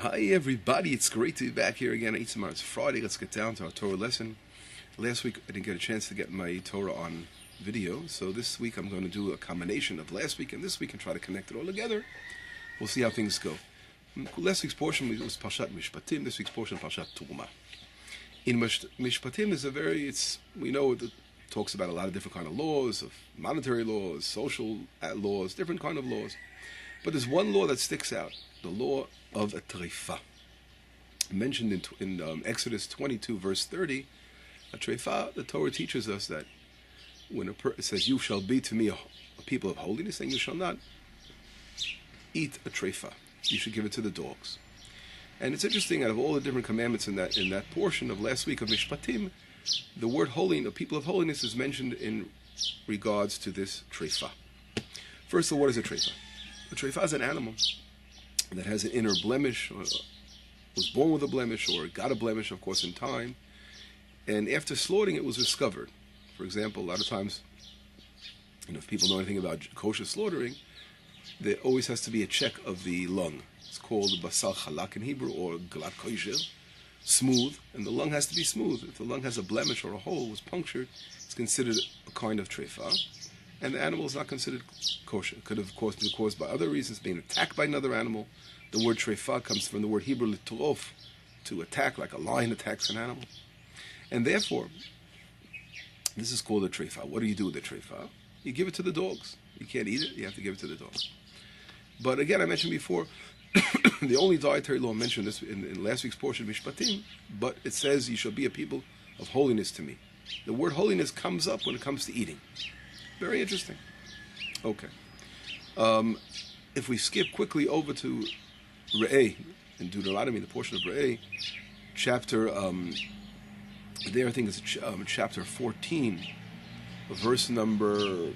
Hi everybody, it's great to be back here again. It's Friday. Let's get down to our Torah lesson. Last week I didn't get a chance to get my Torah on video, so this week I'm going to do a combination of last week and this week and try to connect it all together. We'll see how things go. Last week's portion was Parashat Mishpatim, this week's portion Parashat Trumah. In Mishpatim is we know it talks about a lot of different kind of laws, of monetary laws, social laws, different kind of laws. But there's one law that sticks out, the law of a treifa. Mentioned in Exodus 22, verse 30, a treifa, the Torah teaches us that when it says, you shall be to me a people of holiness, and you shall not eat a treifa. You should give it to the dogs. And it's interesting, out of all the different commandments in that portion of last week of Mishpatim, the word holy, the people of holiness, is mentioned in regards to this treifa. First of all, what is a treifa? A treifa is an animal that has an inner blemish, or was born with a blemish, or got a blemish, of course, in time. And after slaughtering, it was discovered. For example, a lot of times, if people know anything about kosher slaughtering, there always has to be a check of the lung. It's called basar chalak in Hebrew, or glat kosher, smooth, and the lung has to be smooth. If the lung has a blemish or a hole, was punctured, it's considered a kind of treifa. And the animal is not considered kosher. It could, of course, be caused by other reasons, being attacked by another animal. The word treifa comes from the word Hebrew litrof, to attack, like a lion attacks an animal. And therefore, this is called a treifa. What do you do with the treifa? You give it to the dogs. You can't eat it, you have to give it to the dogs. But again, I mentioned before, the only dietary law mentioned this in last week's portion of Mishpatim, but it says, you shall be a people of holiness to me. The word holiness comes up when it comes to eating. Very interesting. Okay. If we skip quickly over to Re'eh, in Deuteronomy, the portion of Re'eh, chapter, there I think it's chapter 14, verse number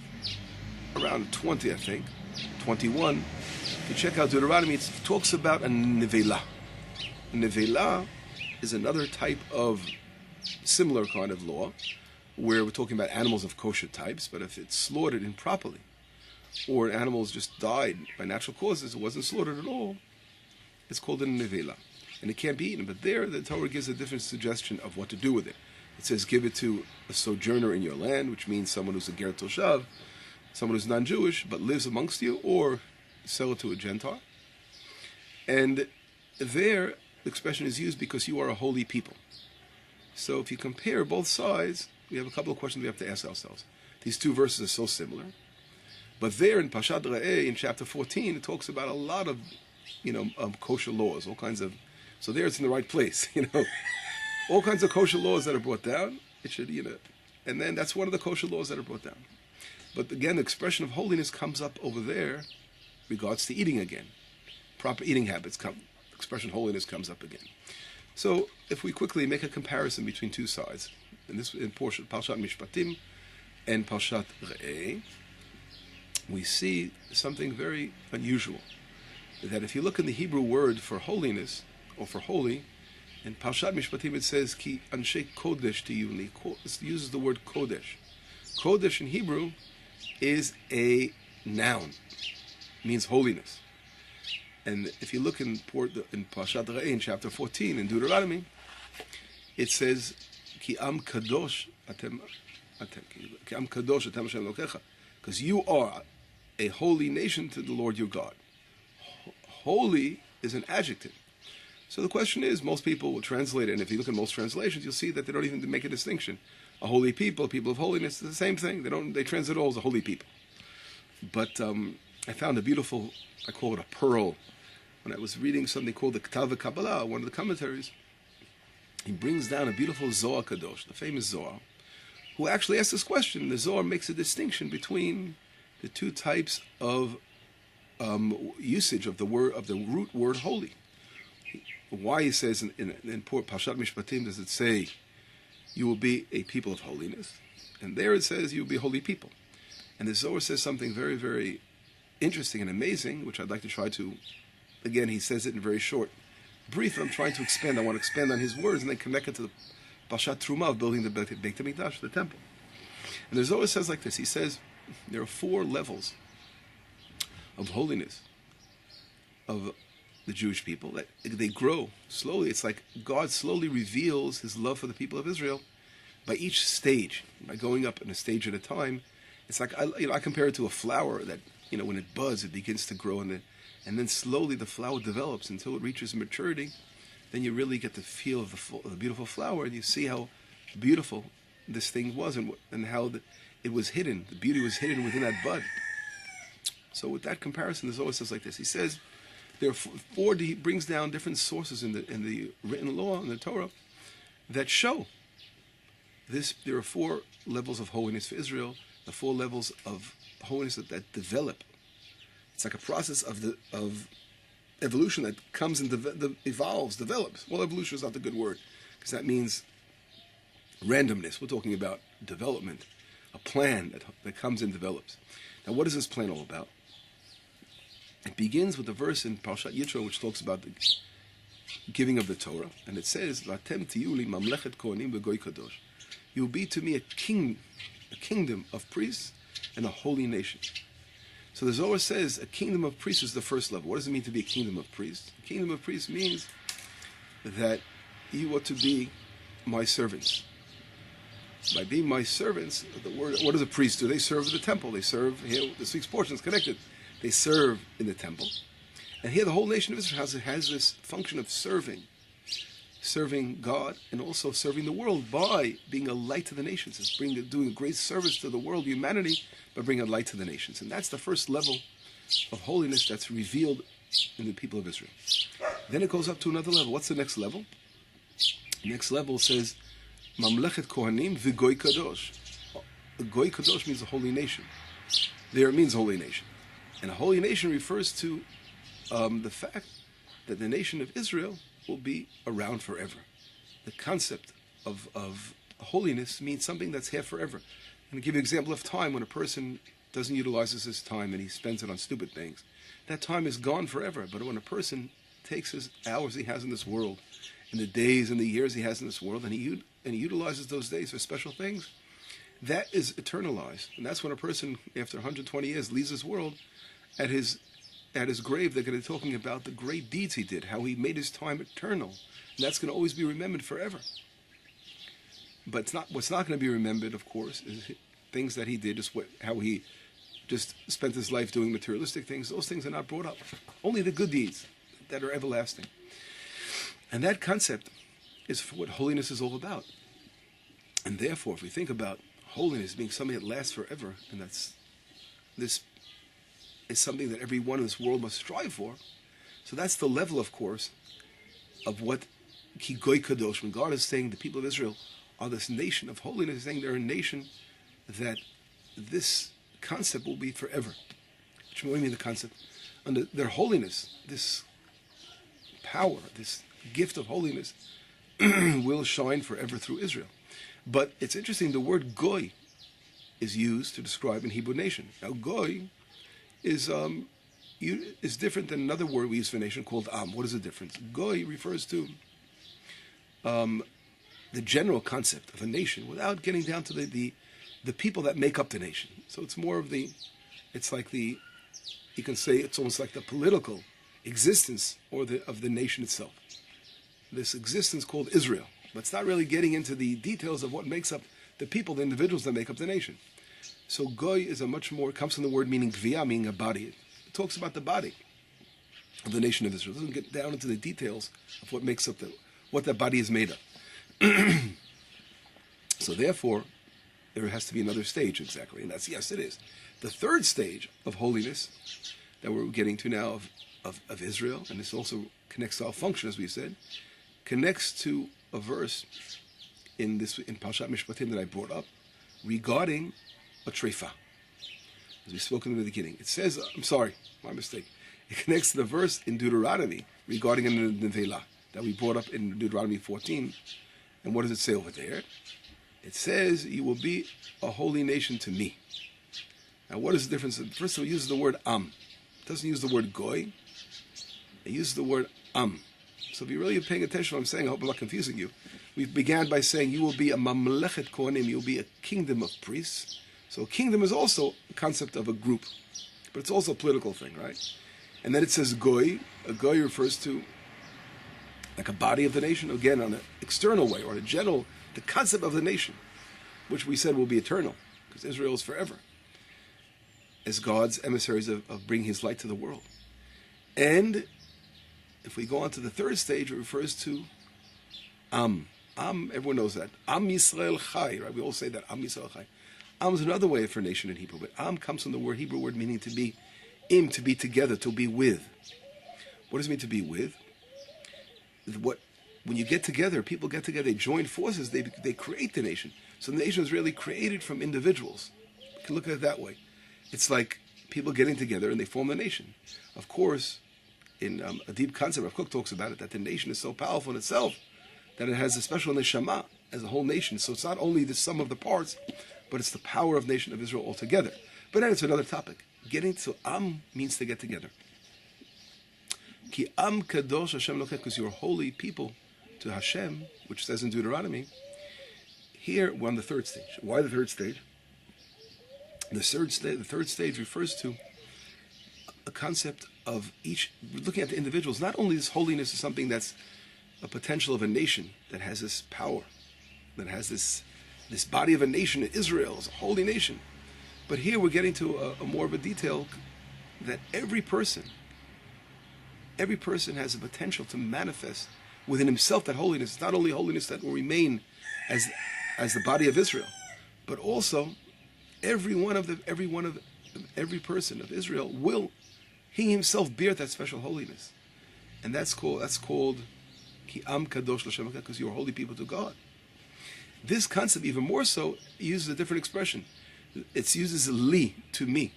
around 20, I think, 21. If you check out Deuteronomy, it talks about a nevela. A nevela is another type of similar kind of law, where we're talking about animals of kosher types, but if it's slaughtered improperly, or animals just died by natural causes, it wasn't slaughtered at all, it's called a nevela, and it can't be eaten. But there, the Torah gives a different suggestion of what to do with it. It says, give it to a sojourner in your land, which means someone who's a ger toshav, someone who's non-Jewish, but lives amongst you, or sell it to a Gentile. And there, the expression is used because you are a holy people. So if you compare both sides, we have a couple of questions we have to ask ourselves. These two verses are so similar. But there in Parashat Re'eh, in chapter 14, it talks about a lot of, kosher laws, all kinds of... So there it's in the right place, All kinds of kosher laws that are brought down. It should, and then that's one of the kosher laws that are brought down. But again, the expression of holiness comes up over there regards to eating again. Proper eating habits come. The expression holiness comes up again. So if we quickly make a comparison between two sides, in Parashat Mishpatim and Parashat Re'eh, we see something very unusual. That if you look in the Hebrew word for holiness, or for holy, in Parashat Mishpatim it says, Ki anshe kodesh tiyuni. It uses the word kodesh. Kodesh in Hebrew is a noun. It means holiness. And if you look in Parashat Re'eh, in chapter 14, in Deuteronomy, it says, Ki am kadosh atem Hashem Elokecha, because you are a holy nation to the Lord your God. Holy is an adjective. So the question is, most people will translate it, and if you look at most translations, you'll see that they don't even make a distinction. A holy people, people of holiness, it's the same thing. They translate it all as a holy people. But I found a beautiful, I call it a pearl, when I was reading something called the Ketav Kabbalah, one of the commentaries. He brings down a beautiful Zohar Kadosh, the famous Zohar, who actually asks this question. The Zohar makes a distinction between the two types of usage of the root word holy. Why he says in Parashat Mishpatim does it say, you will be a people of holiness, and there it says you will be holy people. And the Zohar says something very, very interesting and amazing, which I'd like to try to, again, he says it in very short, brief, I'm trying to expand. I want to expand on his words and then connect it to the Parashat Trumah of building the Beit HaMikdash, the temple. And the Zohar says like this, he says, there are 4 levels of holiness, of the Jewish people, that they grow slowly. It's like God slowly reveals his love for the people of Israel by each stage, by going up in a stage at a time. It's like, I compare it to a flower that, when it buds, it begins to grow, and then slowly the flower develops until it reaches maturity. Then you really get the feel of the beautiful flower, and you see how beautiful this thing was, and how it was hidden. The beauty was hidden within that bud. So with that comparison, there's always says like this. He says there are four. He brings down different sources in the written law in the Torah that show this. There are four levels of holiness for Israel. The four levels of holiness that develop. It's like a process of evolution that comes and evolves, develops. Well, evolution is not the good word, because that means randomness. We're talking about development, a plan that comes and develops. Now, what is this plan all about? It begins with the verse in Parashat Yitro, which talks about the giving of the Torah, and it says, "Vatem tiyu li mamlechet kohanim v'goy kadosh." You will be to me a kingdom of priests and a holy nation. So the Zohar says a kingdom of priests is the first level. What does it mean to be a kingdom of priests? A kingdom of priests means that you ought to be my servants. By being my servants, what does a priest do? They serve in the temple. They serve, here this week's portion is connected. They serve in the temple. And here the whole nation of Israel has this function of serving God, and also serving the world by being a light to the nations. It's doing a great service to the world, humanity, by bringing a light to the nations. And that's the first level of holiness that's revealed in the people of Israel. Then it goes up to another level. What's the next level? The next level says, Mamlechet Kohanim v'goy kadosh. A goy kadosh means a holy nation. There it means holy nation. And a holy nation refers to the fact that the nation of Israel will be around forever. The concept of holiness means something that's here forever. I'm going to give you an example of time. When a person doesn't utilize his time and he spends it on stupid things, that time is gone forever. But when a person takes his hours he has in this world, and the days and the years he has in this world, and he utilizes those days for special things, that is eternalized. And that's when a person, after 120 years, leaves this world. At his grave, they're going to be talking about the great deeds he did, how he made his time eternal. And that's going to always be remembered forever. But what's not going to be remembered, of course, is things that he did, how he just spent his life doing materialistic things. Those things are not brought up. Only the good deeds that are everlasting. And that concept is what holiness is all about. And therefore, if we think about holiness being something that lasts forever, and this is something that everyone in this world must strive for. So that's the level, of course, of what Ki Goy Kadosh, when God is saying the people of Israel are this nation of holiness, he's saying they're a nation that this concept will be forever. Which what do you mean the concept? Under their holiness, this power, this gift of holiness will shine forever through Israel. But it's interesting, the word Goy is used to describe an Hebrew nation. Now Goy is different than another word we use for nation called Am. What is the difference? Goy refers to the general concept of a nation without getting down to the people that make up the nation. So it's more of you can say it's almost like the political existence of the nation itself. This existence called Israel. But it's not really getting into the details of what makes up the people, the individuals that make up the nation. So Goy is it comes from the word meaning Gviyah, meaning a body. It talks about the body of the nation of Israel. It doesn't get down into the details of what makes up what that body is made of. So therefore, there has to be another stage exactly. And that's, yes, it is. The third stage of holiness that we're getting to now of Israel, and this also connects to our function, as we said, connects to a verse in Parashat Mishpatim that I brought up regarding a treifa, as we spoke in the beginning. It says, my mistake. It connects to the verse in Deuteronomy regarding a nevela that we brought up in Deuteronomy 14. And what does it say over there? It says, you will be a holy nation to me. Now, what is the difference? First of all, it uses the word Am. It doesn't use the word Goy. It uses the word Am. So if you're really paying attention to what I'm saying, I hope I'm not confusing you. We began by saying you will be a mamlechet kohanim, you will be a kingdom of priests. So kingdom is also a concept of a group, but it's also a political thing, right? And then it says goy. A goy refers to like a body of the nation, again, on an external way, or the concept of the nation, which we said will be eternal, because Israel is forever, as God's emissaries of bringing his light to the world. And if we go on to the third stage, it refers to Am. Am, everyone knows that. Am Yisrael Chai, right? We all say that, Am Yisrael Chai. Am is another way for nation in Hebrew, but Am comes from the Hebrew word meaning to be, to be together, to be with. What does it mean to be with? When you get together, people get together, they join forces, they create the nation. So the nation is really created from individuals. You can look at it that way. It's like people getting together and they form the nation. Of course, in a deep concept, Rav Kook talks about it, that the nation is so powerful in itself that it has a special neshama as a whole nation. So it's not only the sum of the parts, but it's the power of nation of Israel altogether. But then it's another topic. Getting to Am means to get together. Ki Am Kadosh Hashem Lokech, because you're a holy people to Hashem, which says in Deuteronomy. Here we're on the third stage. Why the third stage? The third stage refers to a concept of each, looking at the individuals. Not only this holiness is something that's a potential of a nation that has this power, that has this body of a nation. Israel is a holy nation. But here we're getting to a more of a detail that every person has a potential to manifest within himself that holiness. It's not only holiness that will remain as the body of Israel, but also every person of Israel will he himself bear that special holiness, and that's called Ki Am Kadosh L'Shem Lokech, because you are holy people to God. This concept, even more so, uses a different expression. It uses li, to me.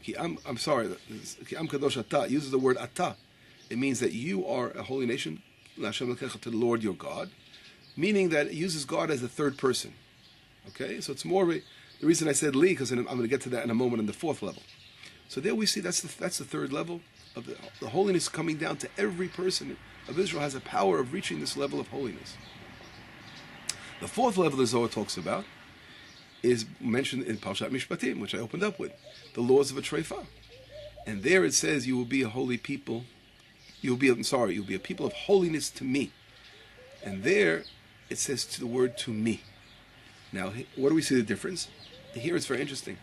Ki Am Kadosh Ata. It uses the word Ata. It means that you are a holy nation, L'Shem Lokech, to the Lord your God, meaning that it uses God as the third person. Okay, so it's more of the reason I said li, because I'm going to get to that in a moment in the fourth level. So there we see that's the third level of the holiness coming down to every person of Israel has a power of reaching this level of holiness. The fourth level the Zohar talks about is mentioned in Parashat Mishpatim, which I opened up with, the laws of a Trumah. And there it says, you will be a holy people. You'll be a people of holiness to me. And there it says to the word to me. Now, what do we see the difference? Here it's very interesting.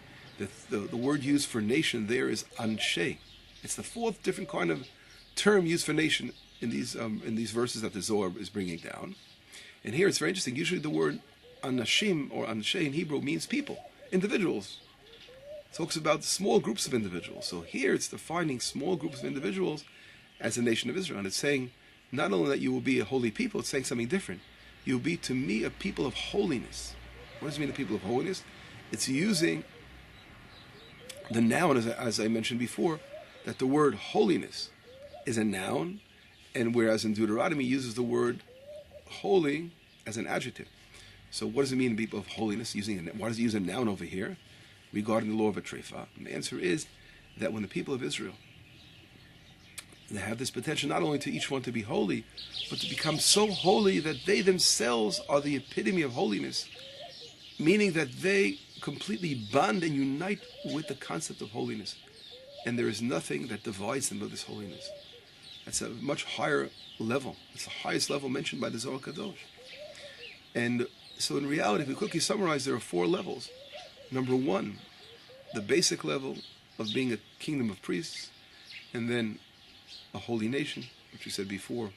The word used for nation there is anshe. It's the fourth different kind of term used for nation in these verses that the Zohar is bringing down. And here it's very interesting. Usually the word anashim or anshe in Hebrew means people, individuals. It talks about small groups of individuals. So here it's defining small groups of individuals as a nation of Israel. And it's saying not only that you will be a holy people, it's saying something different. You will be to me a people of holiness. What does it mean, a people of holiness? It's using the noun, as I mentioned before, that the word holiness is a noun, and whereas in Deuteronomy it uses the word holy as an adjective. So what does it mean, people of holiness? Why does it use a noun over here regarding the law of a Trumah? And the answer is that when the people of Israel, they have this potential not only to each one to be holy, but to become so holy that they themselves are the epitome of holiness, meaning that they completely bond and unite with the concept of holiness. And there is nothing that divides them of this holiness. That's a much higher level. It's the highest level mentioned by the Zohar Kadosh. And so in reality, if we quickly summarize, there are four levels. Number one, the basic level of being a kingdom of priests, and then a holy nation, which we said before,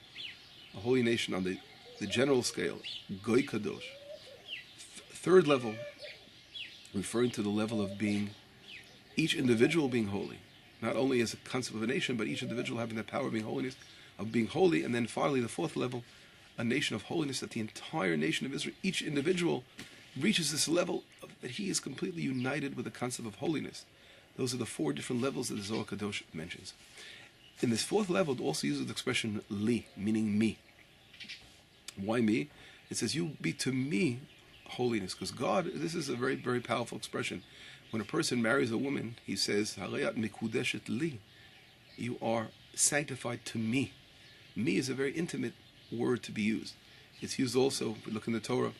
a holy nation on the general scale, Goy Kadosh. Third level, referring to the level of being, each individual being holy, not only as a concept of a nation, but each individual having the power of being holy. And then finally, the fourth level, a nation of holiness, that the entire nation of Israel, each individual reaches this level that he is completely united with the concept of holiness. Those are the four different levels that the Zohar Kadosh mentions. In this fourth level, it also uses the expression li, meaning me. Why me? It says, you be to me holiness, because God, this is a very, very powerful expression. When a person marries a woman, he says, Harayat mikudeshet li, you are sanctified to me. Me is a very intimate word to be used. It's used also, if we look in the Torah,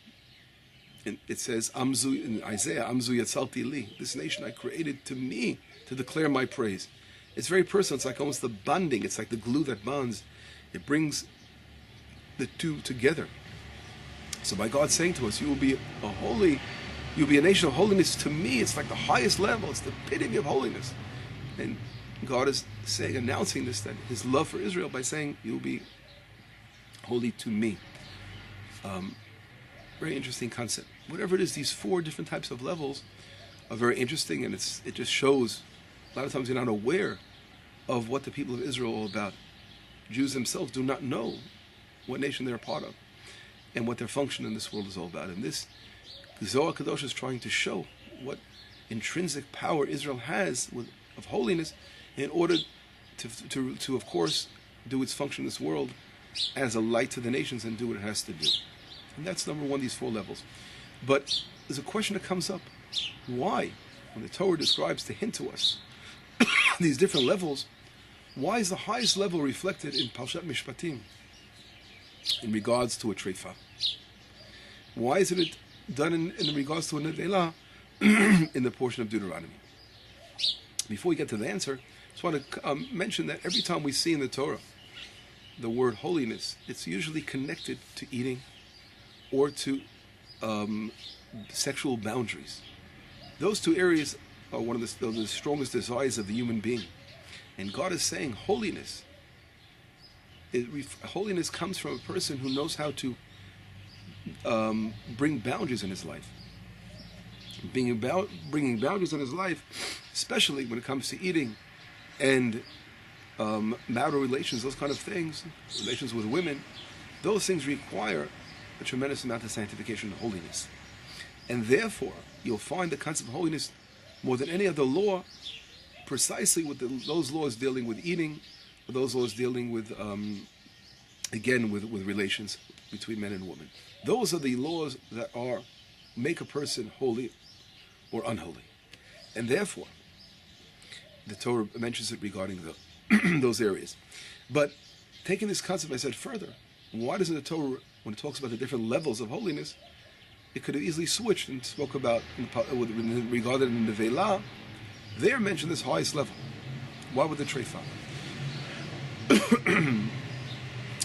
and it says, in Isaiah, Amzu yatzalti li, this nation I created to me, to declare my praise. It's very personal. It's like almost the bonding. It's like the glue that bonds. It brings the two together. So by God saying to us, you will be you'll be a nation of holiness to me. It's like the highest level. It's the epitome of holiness. And God is saying, announcing this, that his love for Israel by saying, you'll be holy to me. Very interesting concept. Whatever it is, these four different types of levels are very interesting, and it just shows a lot of times you're not aware of what the people of Israel are all about. Jews themselves do not know what nation they're a part of and what their function in this world is all about. And this Zohar Kadosh is trying to show what intrinsic power Israel has of holiness in order to of course do its function in this world as a light to the nations and do what it has to do. And that's number one, these four levels. But there's a question that comes up. Why, when the Torah describes to hint to us these different levels, why is the highest level reflected in Parashat Mishpatim in regards to a treifa? Why isn't it done in regards to a nevelah in the portion of Deuteronomy? Before we get to the answer, I just want to mention that every time we see in the Torah the word holiness, it's usually connected to eating or to sexual boundaries. Those two areas are one of the strongest desires of the human being. And God is saying holiness. Holiness comes from a person who knows how to bring boundaries in his life. Bringing boundaries in his life, especially when it comes to eating and marital relations, those kind of things, relations with women, those things require a tremendous amount of sanctification and holiness. And therefore, you'll find the concept of holiness more than any other law, precisely with those laws dealing with eating, or those laws dealing with, again, with relations between men and women. Those are the laws that make a person holy or unholy. And therefore, the Torah mentions it regarding those areas. But taking this concept, I said further, why doesn't the Torah, when it talks about the different levels of holiness, it could have easily switched and spoke about, regarding the nevelah, there mentioned this highest level. Why would the treifa?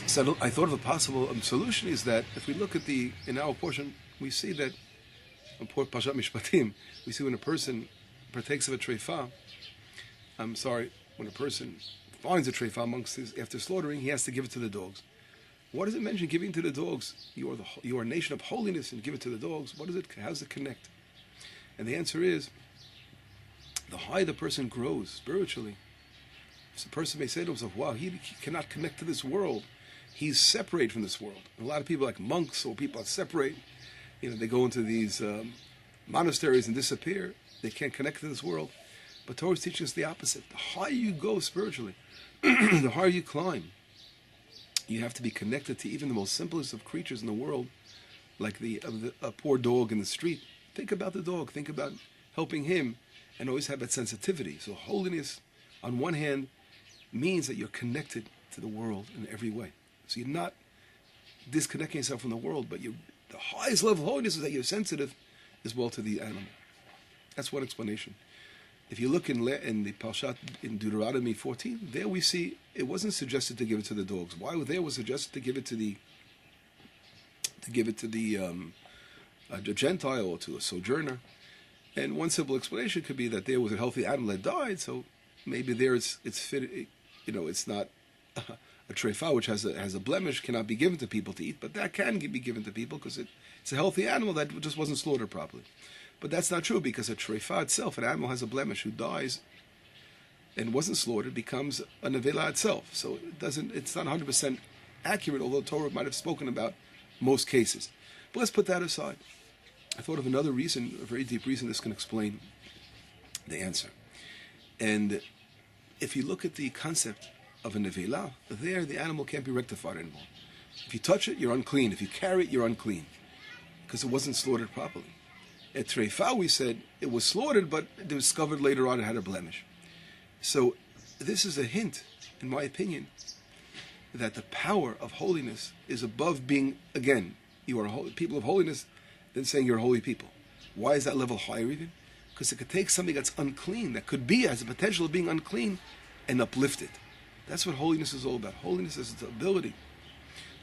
So I thought of a possible solution is that if we look at in our portion, we see that in Parashat Mishpatim, we see when a person partakes of a treifa, when a person finds a treifa after slaughtering, he has to give it to the dogs. What does it mention giving to the dogs? You are a nation of holiness and give it to the dogs. How does it connect? And the answer is, the higher the person grows spiritually, so the person may say to himself, wow, he cannot connect to this world. He's separate from this world. And a lot of people like monks or people are separate. They go into these monasteries and disappear. They can't connect to this world. But Torah teaches us the opposite. The higher you go spiritually, the higher you climb, you have to be connected to even the most simplest of creatures in the world, like a poor dog in the street. Think about the dog. Think about helping him and always have that sensitivity. So holiness, on one hand, means that you're connected to the world in every way. So you're not disconnecting yourself from the world, but the highest level of holiness is that you're sensitive as well to the animal. That's one explanation. If you look in the Parashat in Deuteronomy 14, there we see it wasn't suggested to give it to the dogs. Why there was suggested to give it to the Gentile or to a sojourner? And one simple explanation could be that there was a healthy animal that died, so maybe there it's fit. It's not a treifa which has a blemish cannot be given to people to eat, but that can be given to people because it's a healthy animal that just wasn't slaughtered properly. But that's not true, because a treifa itself, an animal has a blemish who dies and wasn't slaughtered, becomes a nevelah itself. So it's not 100% accurate, although Torah might have spoken about most cases. But let's put that aside. I thought of another reason, a very deep reason this can explain the answer. And if you look at the concept of a nevelah, there the animal can't be rectified anymore. If you touch it, you're unclean. If you carry it, you're unclean, because it wasn't slaughtered properly. At treifa, we said it was slaughtered, but discovered later on it had a blemish. So this is a hint, in my opinion, that the power of holiness is above being, again, you are people of holiness, than saying you're holy people. Why is that level higher even? Because it could take something that's unclean, that could be, has the potential of being unclean, and uplifted. That's what holiness is all about. Holiness is the ability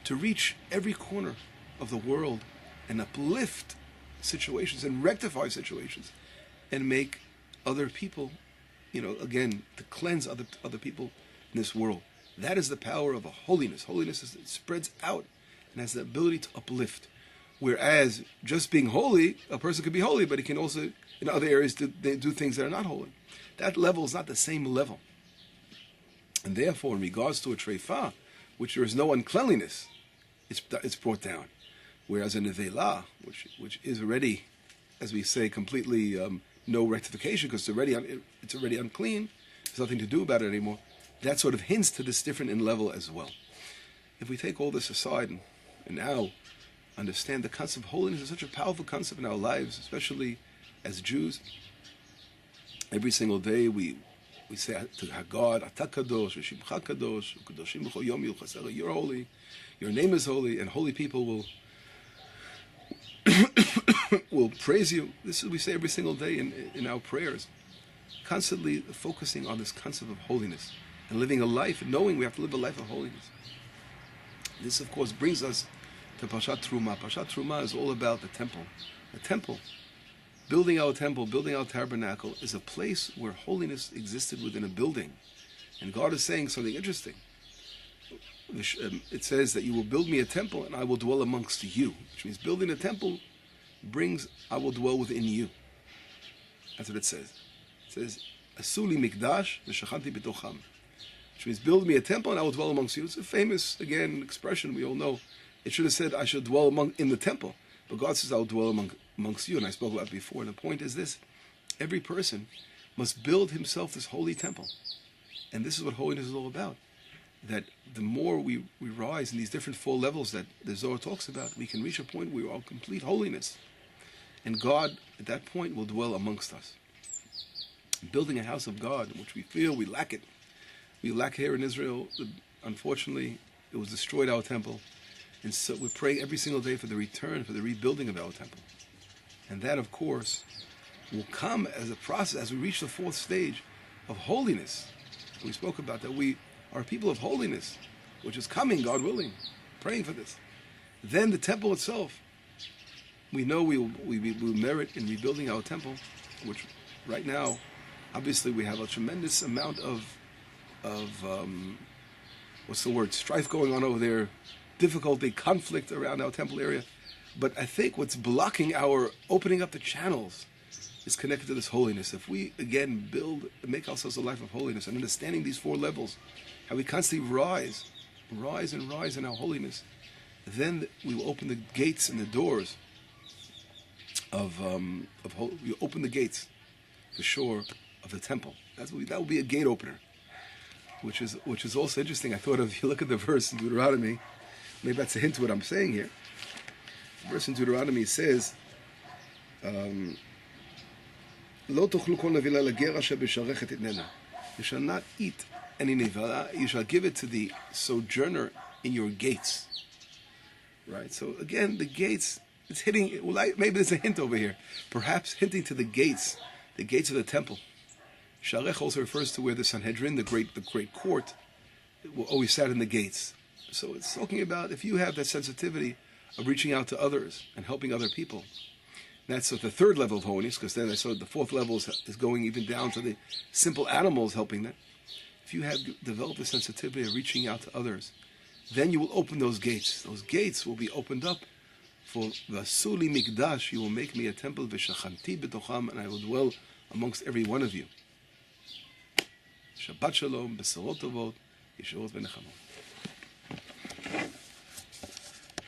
to reach every corner of the world and uplift situations and rectify situations and make other people, again, to cleanse other people in this world. That is the power of a holiness. Holiness is, it spreads out and has the ability to uplift. Whereas just being holy, a person could be holy, but he can also, in other areas, do things that are not holy. That level is not the same level. And therefore, in regards to a trefa, which there is no uncleanliness, it's brought down. Whereas a nevela, which is already, as we say, completely no rectification, because it's already unclean, there's nothing to do about it anymore, that sort of hints to this different in level as well. If we take all this aside and now understand the concept of holiness is such a powerful concept in our lives, especially as Jews, every single day we say to God, Ata Kadosh, Shimcha Kadosh, Kadoshim B'chol Yom Yuchasera, you're holy, your name is holy, and holy people will praise you. This is we say every single day in our prayers, constantly focusing on this concept of holiness and living a life, knowing we have to live a life of holiness. This, of course, brings us to Parashat Trumah. Parashat Trumah is all about the temple. The temple, building our temple, building our tabernacle, is a place where holiness existed within a building. And God is saying something interesting. It says that you will build me a temple and I will dwell amongst you. Which means building a temple brings, I will dwell within you. That's what it says. It says, Asuli mikdash v'shachanti b'tocham. Which means build me a temple and I will dwell amongst you. It's a famous, again, expression we all know. It should have said, I should dwell in the temple. But God says, I will dwell amongst you. And I spoke about it before. And the point is this. Every person must build himself this holy temple. And this is what holiness is all about. That the more we rise in these different 4 levels that the Zohar talks about, we can reach a point where we are complete holiness. And God, at that point, will dwell amongst us. Building a house of God, in which we feel we lack it. We lack here in Israel. Unfortunately, it was destroyed, our temple. And so we pray every single day for the return, for the rebuilding of our temple. And that, of course, will come as a process, as we reach the 4th stage of holiness. We spoke about that. We are people of holiness, which is coming, God willing, praying for this. Then the temple itself, we know we will merit in rebuilding our temple, which right now, obviously we have a tremendous amount of strife going on over there, difficulty, conflict around our temple area. But I think what's blocking our opening up the channels is connected to this holiness. If we, again, make ourselves a life of holiness and understanding these 4 levels, how we constantly rise in our holiness, then we will open the gates and the doors we open the gates, for sure, of the temple. That will be a gate opener, which is also interesting. I thought of, if you look at the verse in Deuteronomy, maybe that's a hint to what I'm saying here. The verse in Deuteronomy says, "Lo tochlu kol nevela leger asher b'sharechet itnena." You shall not eat any nevela. You shall give it to the sojourner in your gates. Right. So again, the gates. It's hitting. Maybe there's a hint over here, perhaps hinting to the gates of the temple. Sharech also refers to where the Sanhedrin, the great court, always sat in the gates. So it's talking about if you have that sensitivity of reaching out to others and helping other people. That's the 3rd level of holiness, because then I saw the 4th level is going even down to the simple animals helping them. If you have developed a sensitivity of reaching out to others, then you will open those gates. Those gates will be opened up for Vasuli Mikdash. You will make me a temple, v'shachanti b'tocham, and I will dwell amongst every one of you. Shabbat Shalom, Besorot Tovot, Yeshuot v'Nechamot.